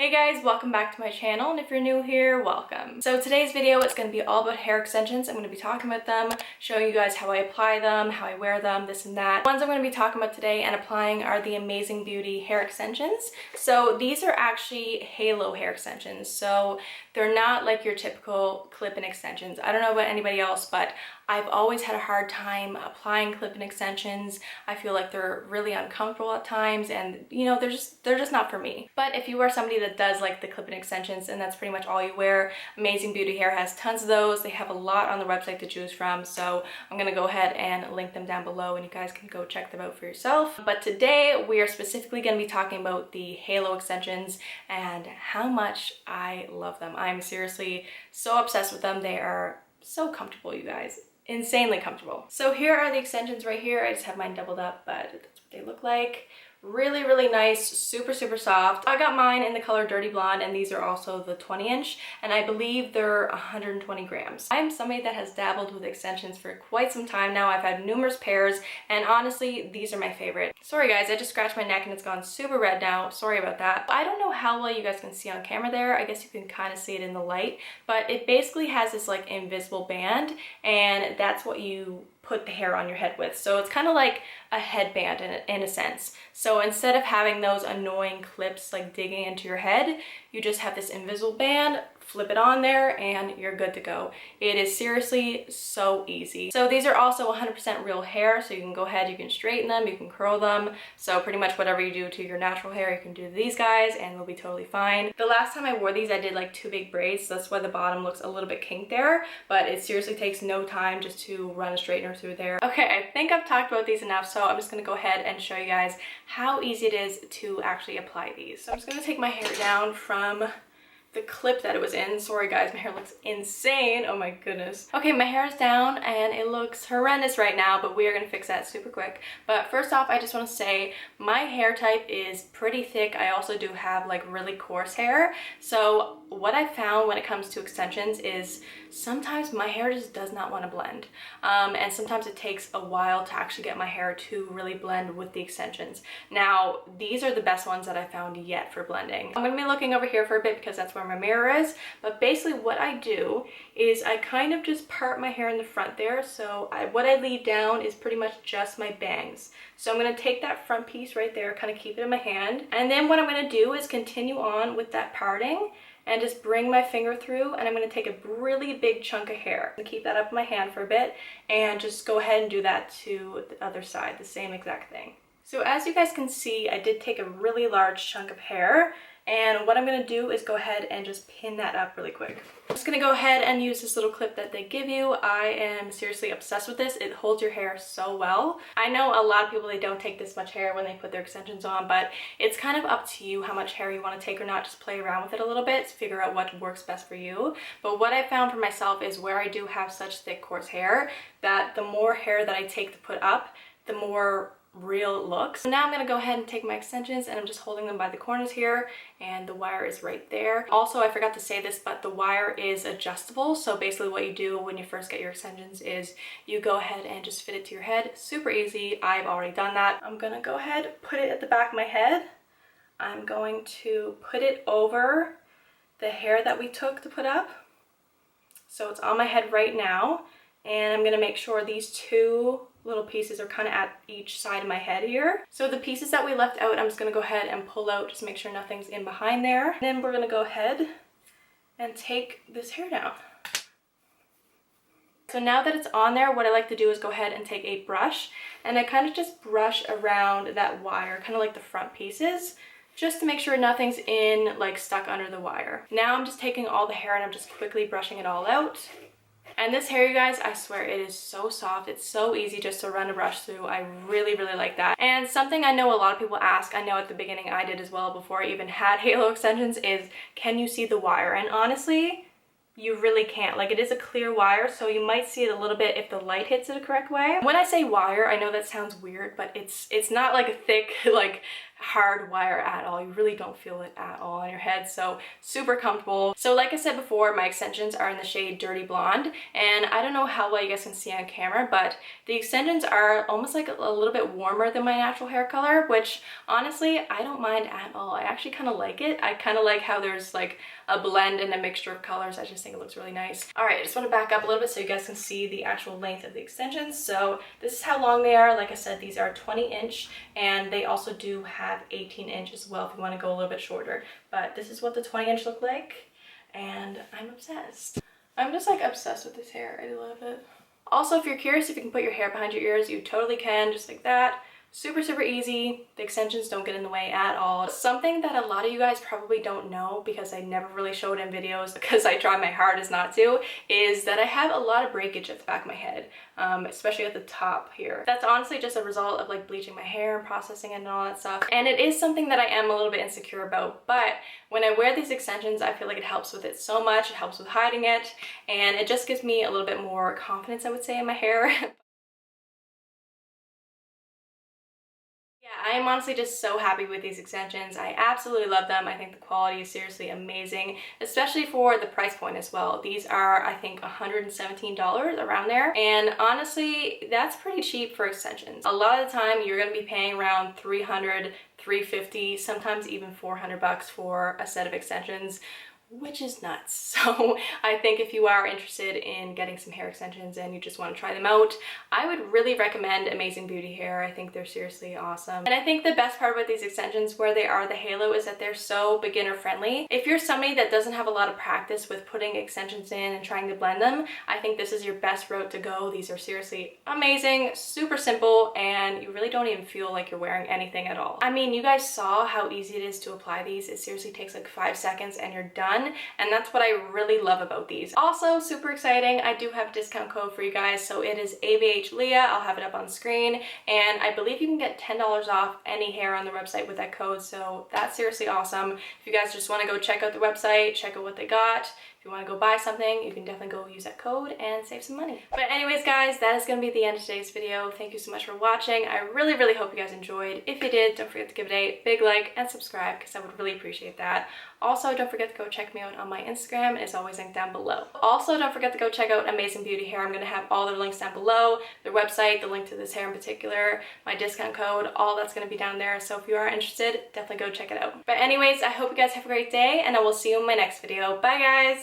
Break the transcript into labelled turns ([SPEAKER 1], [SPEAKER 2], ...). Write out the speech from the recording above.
[SPEAKER 1] Hey guys, welcome back to my channel, and if you're new here, welcome. So today's video is going to be all about hair extensions. I'm going to be talking about them, showing you guys how I apply them, how I wear them, this and that. The ones I'm going to be talking about today and applying are the Amazing Beauty hair extensions. So these are actually halo hair extensions. So they're not like your typical clip-in extensions. I don't know about anybody else, but I've always had a hard time applying clip-in extensions. I feel like they're really uncomfortable at times, and you know, they're just not for me. But if you are somebody that does like the clip-in extensions and that's pretty much all you wear, Amazing Beauty Hair has tons of those. They have a lot on the website to choose from, so I'm gonna go ahead and link them down below and you guys can go check them out for yourself. But today we are specifically gonna be talking about the halo extensions and how much I love them. I'm seriously so obsessed with them. They are so comfortable, you guys. Insanely comfortable. So here are the extensions right here. I just have mine doubled up, but that's what they look like. Really nice, super soft. I got mine in the color Dirty Blonde, and these are also the 20-inch, and I believe they're 120 grams. I am somebody that has dabbled with extensions for quite some time now. I've had numerous pairs, and honestly, these are my favorite. Sorry guys, I just scratched my neck and it's gone super red now. Sorry about that. I don't know how well you guys can see on camera there. I guess you can kind of see it in the light, but it basically has this like invisible band, and that's what you put the hair on your head with. So it's kind of like a headband in a sense. So instead of having those annoying clips like digging into your head, you just have this invisible band, flip it on there, and you're good to go. It is seriously so easy. So these are also 100% real hair, so you can go ahead, you can straighten them, you can curl them. So pretty much whatever you do to your natural hair, you can do to these guys and they'll be totally fine. The last time I wore these, I did like 2 big braids, so that's why the bottom looks a little bit kinked there, but it seriously takes no time just to run a straightener through there. Okay, I think I've talked about these enough, so I'm just gonna go ahead and show you guys how easy it is to actually apply these. So I'm just gonna take my hair down from the clip that it was in. Sorry guys, my hair looks insane. Oh my goodness. Okay, my hair is down and it looks horrendous right now, but we are gonna fix that super quick. But first off, I just want to say my hair type is pretty thick. I also do have like really coarse hair. So what I found when it comes to extensions is sometimes my hair just does not want to blend. And sometimes it takes a while to actually get my hair to really blend with the extensions. Now, these are the best ones that I found yet for blending. I'm gonna be looking over here for a bit because that's where my mirror is, but basically what I do is I kind of just part my hair in the front there. So what I leave down is pretty much just my bangs. So I'm going to take that front piece right there, kind of keep it in my hand, and then what I'm going to do is continue on with that parting and just bring my finger through, and I'm going to take a really big chunk of hair and keep that up in my hand for a bit and just go ahead and do that to the other side, the same exact thing. So as you guys can see, I did take a really large chunk of hair, and what I'm going to do is go ahead and just pin that up really quick. I'm just going to go ahead and use this little clip that they give you. I am seriously obsessed with this. It holds your hair so well. I know a lot of people, they don't take this much hair when they put their extensions on, but it's kind of up to you how much hair you want to take or not. Just play around with it a little bit to figure out what works best for you. But what I found for myself is where I do have such thick, coarse hair, that the more hair that I take to put up, the more real it looks. So now I'm going to go ahead and take my extensions, and I'm just holding them by the corners here, and the wire is right there. Also, I forgot to say this, but the wire is adjustable. So basically what you do when you first get your extensions is you go ahead and just fit it to your head. Super easy. I've already done that. I'm going to go ahead, put it at the back of my head. I'm going to put it over the hair that we took to put up. So it's on my head right now, and I'm going to make sure these two little pieces are kind of at each side of my head here. So the pieces that we left out, I'm just going to go ahead and pull out, just make sure nothing's in behind there. And then we're going to go ahead and take this hair down. So now that it's on there, what I like to do is go ahead and take a brush, and I kind of just brush around that wire, kind of like the front pieces, just to make sure nothing's like stuck under the wire. Now I'm just taking all the hair and I'm just quickly brushing it all out. And this hair, you guys, I swear it is so soft. It's so easy just to run a brush through. I really like that. And something I know a lot of people ask, I know at the beginning I did as well before I even had halo extensions, is can you see the wire? And honestly, you really can't. Like, it is a clear wire, so you might see it a little bit if the light hits it the correct way. When I say wire, I know that sounds weird, but it's not like a thick, like hard wire at all. You really don't feel it at all on your head, so super comfortable. So like I said before, my extensions are in the shade Dirty Blonde, and I don't know how well you guys can see on camera, but the extensions are almost like a little bit warmer than my natural hair color, which honestly I don't mind at all. I actually kind of like it. I kind of like how there's like a blend and a mixture of colors. I just think it looks really nice. All right, I just want to back up a little bit so you guys can see the actual length of the extensions. So this is how long they are. Like I said, these are 20-inch, and they also do have 18-inch as well if you want to go a little bit shorter. But this is what the 20-inch look like, and I'm obsessed. I'm just like obsessed with this hair. I love it. Also, if you're curious if you can put your hair behind your ears, you totally can, just like that. Super, super easy. The extensions don't get in the way at all. Something that a lot of you guys probably don't know, because I never really show it in videos because I try my hardest not to, is that I have a lot of breakage at the back of my head, especially at the top here. That's honestly just a result of like bleaching my hair and processing it and all that stuff. And it is something that I am a little bit insecure about, but when I wear these extensions, I feel like it helps with it so much. It helps with hiding it, and it just gives me a little bit more confidence, I would say, in my hair. Yeah, I am honestly just so happy with these extensions. I absolutely love them. I think the quality is seriously amazing, especially for the price point as well. These are, I think, $117 around there. And honestly, that's pretty cheap for extensions. A lot of the time, you're going to be paying around $300, $350, sometimes even $400 for a set of extensions, which is nuts. So I think if you are interested in getting some hair extensions and you just want to try them out, I would really recommend Amazing Beauty Hair. I think they're seriously awesome. And I think the best part about these extensions, where they are the halo, is that they're so beginner friendly. If you're somebody that doesn't have a lot of practice with putting extensions in and trying to blend them, I think this is your best route to go. These are seriously amazing, super simple, and you really don't even feel like you're wearing anything at all. I mean, you guys saw how easy it is to apply these. It seriously takes like 5 seconds and you're done. And that's what I really love about these. Also, super exciting, I do have a discount code for you guys. So it is ABH Leah. I'll have it up on screen. And I believe you can get $10 off any hair on the website with that code. So that's seriously awesome. If you guys just want to go check out the website, check out what they got. If you want to go buy something, you can definitely go use that code and save some money. But anyways, guys, that is going to be the end of today's video. Thank you so much for watching. I really, really hope you guys enjoyed. If you did, don't forget to give it a big like and subscribe, because I would really appreciate that. Also, don't forget to go check me out on my Instagram. It's always linked down below. Also, don't forget to go check out Amazing Beauty Hair. I'm going to have all their links down below, their website, the link to this hair in particular, my discount code, all that's going to be down there. So if you are interested, definitely go check it out. But anyways, I hope you guys have a great day, and I will see you in my next video. Bye, guys!